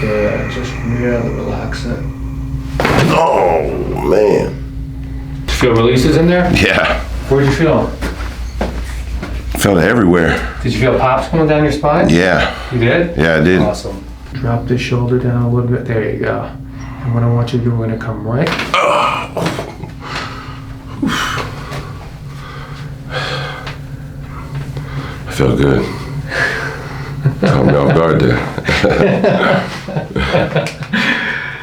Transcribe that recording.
Yeah, just really relax it. Oh, man. Did you feel releases in there? Yeah. Where'd you feel? Felt it everywhere. Did you feel pops coming down your spine? Yeah. You did? Yeah, I did. Awesome. Drop the shoulder down a little bit. There you go. And what I want you to do, we're going to come right. I feel good. Caught me off guard there.